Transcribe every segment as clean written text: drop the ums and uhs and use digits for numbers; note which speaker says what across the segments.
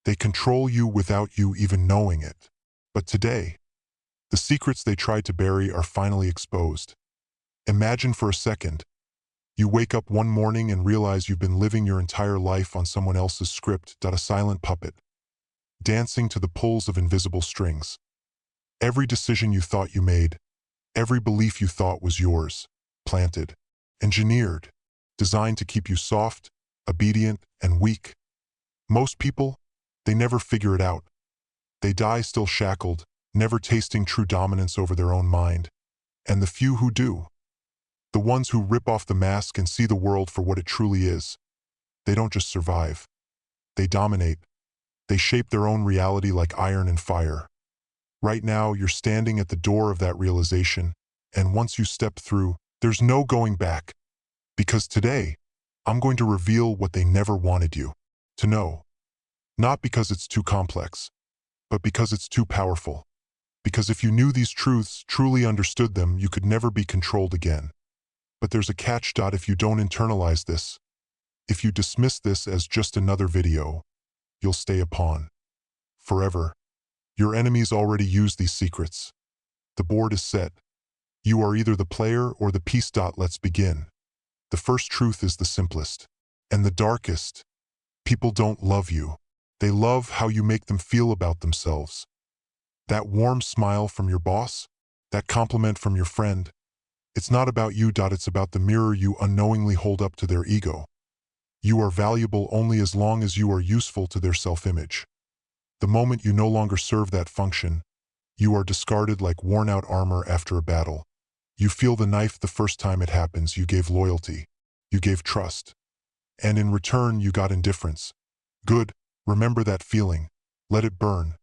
Speaker 1: They control you without you even knowing it. But today, the secrets they tried to bury are finally exposed. Imagine for a second, you wake up one morning and realize you've been living your entire life on someone else's script, a silent puppet, dancing to the pulls of invisible strings. Every decision you thought you made, every belief you thought was yours, planted, engineered, designed to keep you soft, obedient, and weak. Most people, they never figure it out. They die still shackled, never tasting true dominance over their own mind. And the few who do, the ones who rip off the mask and see the world for what it truly is, they don't just survive. They dominate. They shape their own reality like iron and fire. Right now, you're standing at the door of that realization, and once you step through, there's no going back. Because today, I'm going to reveal what they never wanted you to know. Not because it's too complex, but because it's too powerful. Because if you knew these truths, truly understood them, you could never be controlled again. But there's a catch. If you don't internalize this, if you dismiss this as just another video, you'll stay a pawn. Forever. Your enemies already use these secrets. The board is set. You are either the player or the piece. Let's begin. The first truth is the simplest and the darkest. People don't love you. They love how you make them feel about themselves. That warm smile from your boss, that compliment from your friend, it's not about you. It's about the mirror you unknowingly hold up to their ego. You are valuable only as long as you are useful to their self-image. The moment you no longer serve that function, you are discarded like worn-out armor after a battle. You feel the knife the first time it happens. You gave loyalty. You gave trust. And in return, you got indifference. Good. Remember that feeling. Let it burn.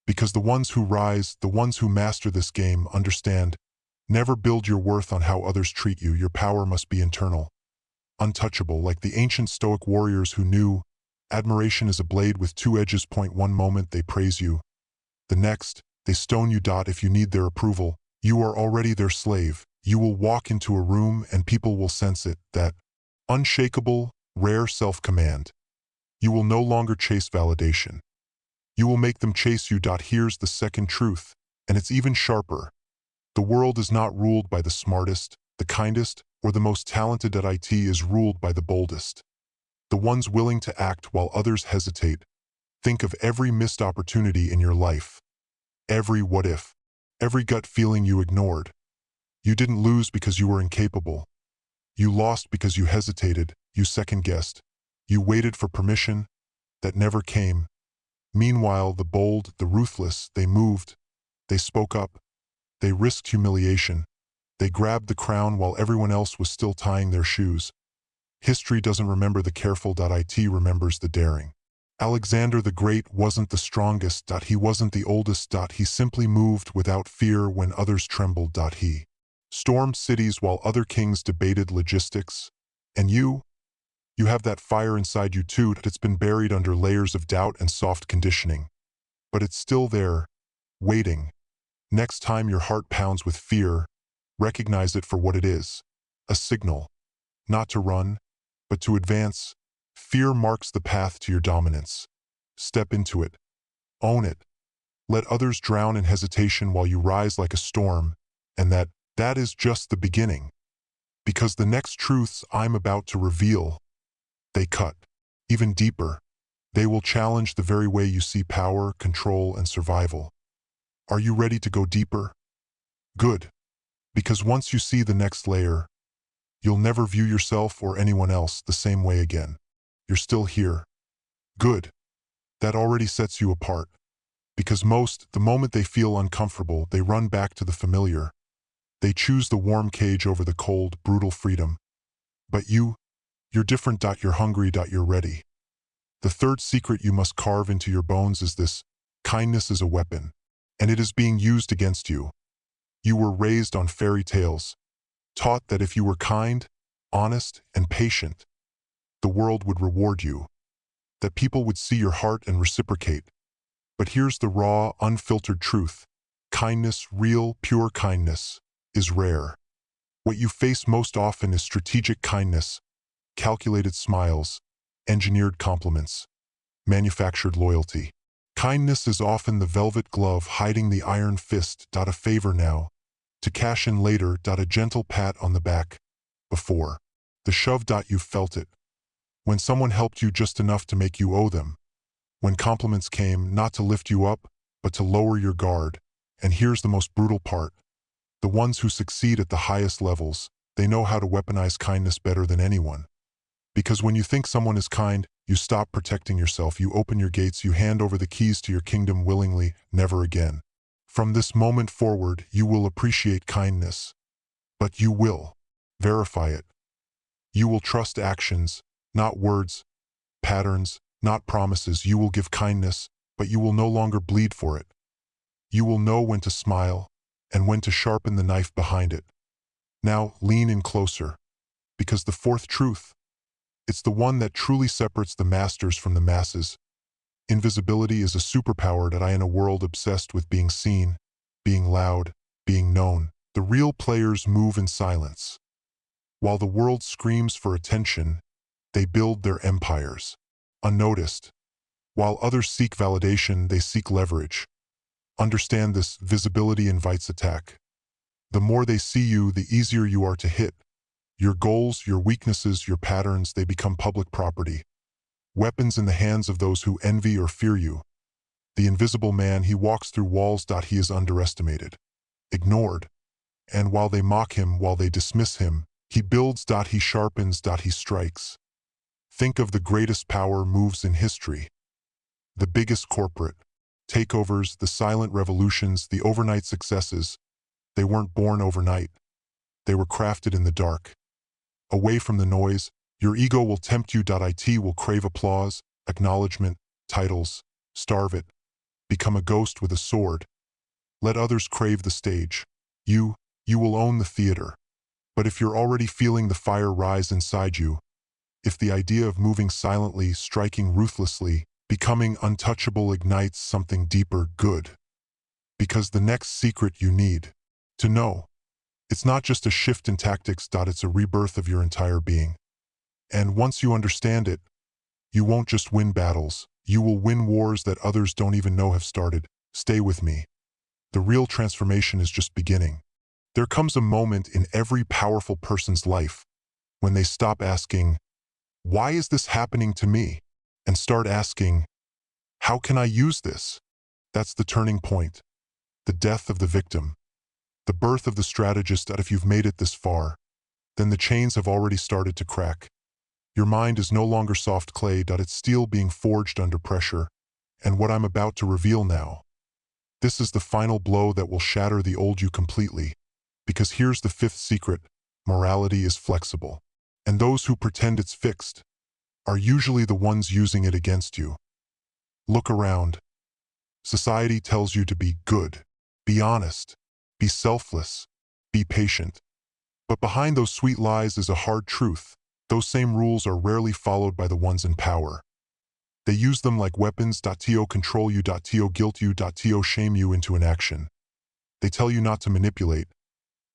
Speaker 1: Because the ones who rise, the ones who master this game, understand. Never build your worth on how others treat you. Your power must be internal. Untouchable, like the ancient Stoic warriors who knew admiration is a blade with two edges. One moment they praise you. The next, they stone you. If you need their approval, you are already their slave. You will walk into a room and people will sense it, that unshakable, rare self-command. You will no longer chase validation. You will make them chase you. Here's the second truth, and it's even sharper. The world is not ruled by the smartest, the kindest, or the most talented. It is ruled by the boldest. The ones willing to act while others hesitate. Think of every missed opportunity in your life. Every what if. Every gut feeling you ignored. You didn't lose because you were incapable. You lost because you hesitated, you second-guessed. You waited for permission that never came. Meanwhile, the bold, the ruthless, they moved. They spoke up. They risked humiliation. They grabbed the crown while everyone else was still tying their shoes. History doesn't remember the careful. It remembers the daring. Alexander the Great wasn't the strongest. He wasn't the oldest. He simply moved without fear when others trembled. He stormed cities while other kings debated logistics. And you have that fire inside you too. It's been buried under layers of doubt and soft conditioning. But it's still there, waiting. Next time your heart pounds with fear, recognize it for what it is. A signal. Not to run, but to advance. Fear marks the path to your dominance. Step into it. Own it. Let others drown in hesitation while you rise like a storm, and that is just the beginning. Because the next truths I'm about to reveal, they cut even deeper. They will challenge the very way you see power, control, and survival. Are you ready to go deeper? Good. Because once you see the next layer, you'll never view yourself or anyone else the same way again. You're still here. Good. That already sets you apart. Because the moment they feel uncomfortable, they run back to the familiar. They choose the warm cage over the cold, brutal freedom. But you're different. You're hungry. You're ready. The third secret you must carve into your bones is this: kindness is a weapon, and it is being used against you. You were raised on fairy tales, taught that if you were kind, honest, and patient, the world would reward you, that people would see your heart and reciprocate. But here's the raw, unfiltered truth. Kindness, real, pure kindness, is rare. What you face most often is strategic kindness, calculated smiles, engineered compliments. manufactured loyalty. Kindness is often the velvet glove hiding the iron fist. A favor now, to cash in later. A gentle pat on the back, before the shove. You felt it. When someone helped you just enough to make you owe them. When compliments came not to lift you up, but to lower your guard. And here's the most brutal part. The ones who succeed at the highest levels, they know how to weaponize kindness better than anyone. Because when you think someone is kind, you stop protecting yourself, you open your gates, you hand over the keys to your kingdom willingly, never again. From this moment forward, you will appreciate kindness. But you will verify it. You will trust actions, not words, patterns, not promises. You will give kindness, but you will no longer bleed for it. You will know when to smile and when to sharpen the knife behind it. Now, lean in closer, because the fourth truth, it's the one that truly separates the masters from the masses. Invisibility is a superpower that in a world obsessed with being seen, being loud, being known. The real players move in silence. While the world screams for attention, they build their empires, unnoticed. While others seek validation, they seek leverage. Understand this: visibility invites attack. The more they see you, the easier you are to hit. Your goals, your weaknesses, your patterns, they become public property. Weapons in the hands of those who envy or fear you. The invisible man, he walks through walls. He is underestimated, ignored. And while they mock him, while they dismiss him, he builds. He sharpens. He strikes. Think of the greatest power moves in history. The biggest corporate takeovers, the silent revolutions, the overnight successes. They weren't born overnight. They were crafted in the dark. Away from the noise, your ego will tempt you. It will crave applause, acknowledgement, titles. Starve it. Become a ghost with a sword. Let others crave the stage. You will own the theater. But if you're already feeling the fire rise inside you, if the idea of moving silently, striking ruthlessly, becoming untouchable ignites something deeper, good. Because the next secret you need to know, it's not just a shift in tactics. It's a rebirth of your entire being. And once you understand it, you won't just win battles, you will win wars that others don't even know have started. Stay with me. The real transformation is just beginning. There comes a moment in every powerful person's life when they stop asking, "Why is this happening to me?" and start asking, "How can I use this?" That's the turning point. The death of the victim. The birth of the strategist. If you've made it this far, then the chains have already started to crack. Your mind is no longer soft clay. It's steel being forged under pressure. And what I'm about to reveal now, this is the final blow that will shatter the old you completely. Because here's the fifth secret: morality is flexible. And those who pretend it's fixed are usually the ones using it against you. Look around. Society tells you to be good, be honest, be selfless, be patient. But behind those sweet lies is a hard truth. Those same rules are rarely followed by the ones in power. They use them like weapons. To control you. To guilt you. To shame you into inaction. They tell you not to manipulate,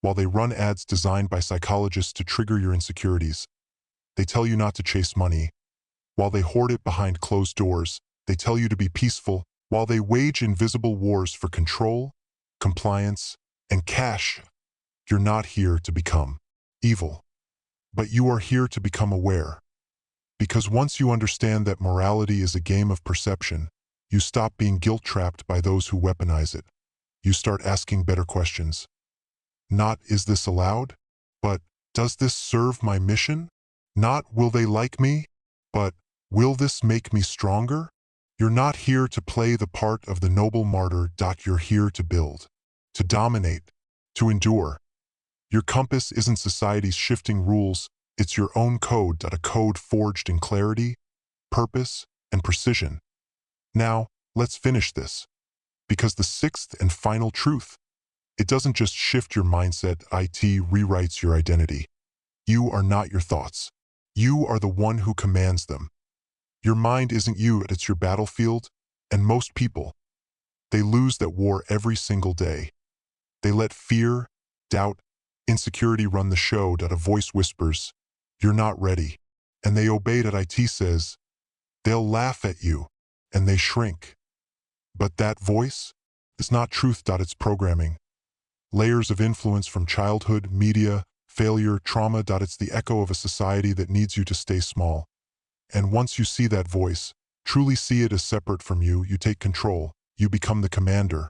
Speaker 1: while they run ads designed by psychologists to trigger your insecurities. They tell you not to chase money, while they hoard it behind closed doors. They tell you to be peaceful, while they wage invisible wars for control, compliance, and cash. You're not here to become evil, but you are here to become aware. Because once you understand that morality is a game of perception, you stop being guilt-trapped by those who weaponize it. You start asking better questions. Not, "Is this allowed?" but, "Does this serve my mission?" Not, "Will they like me?" but, "Will this make me stronger?" You're not here to play the part of the noble martyr. You're here to build, to dominate, to endure. Your compass isn't society's shifting rules, it's your own code. A code forged in clarity, purpose, and precision. Now, let's finish this. Because the sixth and final truth, it doesn't just shift your mindset, it rewrites your identity. You are not your thoughts. You are the one who commands them. Your mind isn't you, it's your battlefield, and most people, they lose that war every single day. They let fear, doubt, insecurity run the show. A voice whispers, "You're not ready," and they obey. It says, "They'll laugh at you." and they shrink. But that voice is not truth. It's programming. Layers of influence from childhood, media, failure, trauma. It's the echo of a society that needs you to stay small. And once you see that voice, truly see it as separate from you, you take control. You become the commander,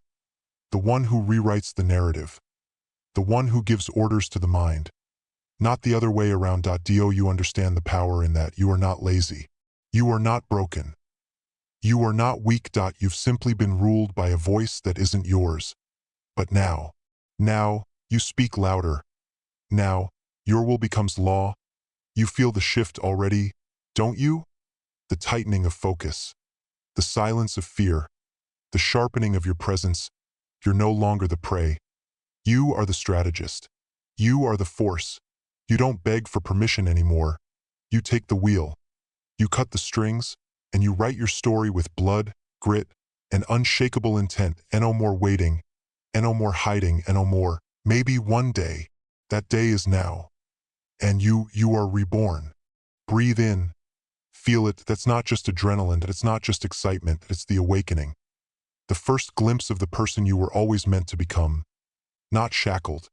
Speaker 1: the one who rewrites the narrative, the one who gives orders to the mind. Not the other way around. Do you understand the power in that? You are not lazy. You are not broken. You are not weak. You've simply been ruled by a voice that isn't yours. But now, you speak louder. Now, your will becomes law. You feel the shift already, don't you? The tightening of focus, the silence of fear, the sharpening of your presence. You're no longer the prey. You are the strategist. You are the force. You don't beg for permission anymore. You take the wheel. You cut the strings, and you write your story with blood, grit, and unshakable intent. And no more waiting, and no more hiding, and no more, maybe one day. That day is now. And you are reborn. Breathe in. Feel it. That's not just adrenaline. It's not just excitement. It's the awakening. The first glimpse of the person you were always meant to become. Not shackled.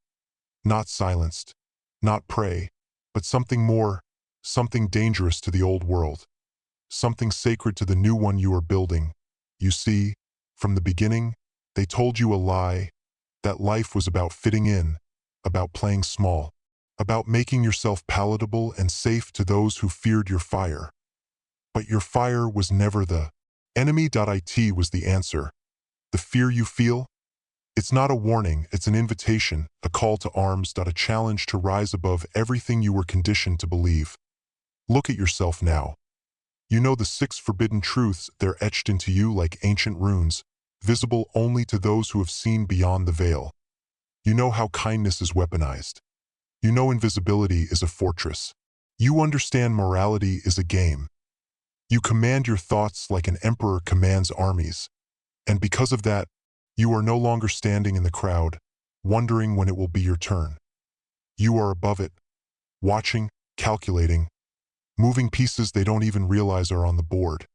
Speaker 1: Not silenced. Not prey. But something more. Something dangerous to the old world. Something sacred to the new one you are building. You see, from the beginning, they told you a lie. That life was about fitting in. About playing small. About making yourself palatable and safe to those who feared your fire. But your fire was never the enemy. It was the answer. The fear you feel? It's not a warning, it's an invitation, a call to arms. A challenge to rise above everything you were conditioned to believe. Look at yourself now. You know the 6 forbidden truths. They're etched into you like ancient runes, visible only to those who have seen beyond the veil. You know how kindness is weaponized. You know invisibility is a fortress. You understand morality is a game. You command your thoughts like an emperor commands armies. And because of that, you are no longer standing in the crowd, wondering when it will be your turn. You are above it, watching, calculating, moving pieces they don't even realize are on the board.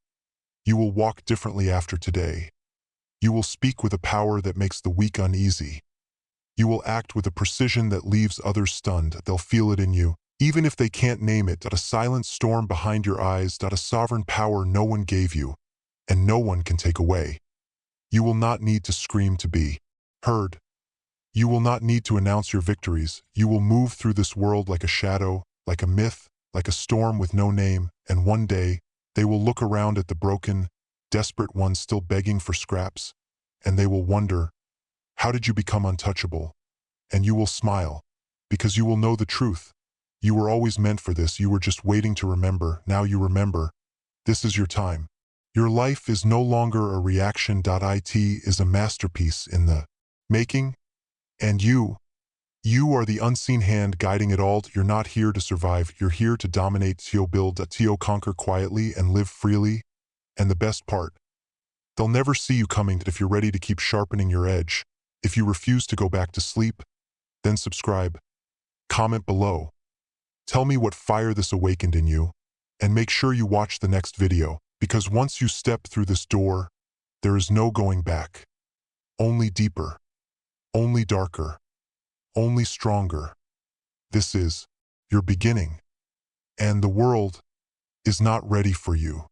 Speaker 1: You will walk differently after today. You will speak with a power that makes the weak uneasy. You will act with a precision that leaves others stunned. They'll feel it in you, even if they can't name it. A silent storm behind your eyes. A sovereign power no one gave you, and no one can take away. You will not need to scream to be heard. You will not need to announce your victories. You will move through this world like a shadow, like a myth, like a storm with no name, and one day, they will look around at the broken, desperate ones still begging for scraps, and they will wonder, how did you become untouchable? And you will smile, because you will know the truth. You were always meant for this. You were just waiting to remember. Now you remember. This is your time. Your life is no longer a reaction. It is a masterpiece in the making, and you are the unseen hand guiding it all. You're not here to survive. You're here to dominate. To build. To conquer quietly and live freely. And the best part, they'll never see you coming. If you're ready to keep sharpening your edge, if you refuse to go back to sleep, then subscribe. Comment below. Tell me what fire this awakened in you, and make sure you watch the next video, because once you step through this door, there is no going back. Only deeper. Only darker. Only stronger. This is your beginning, and the world is not ready for you.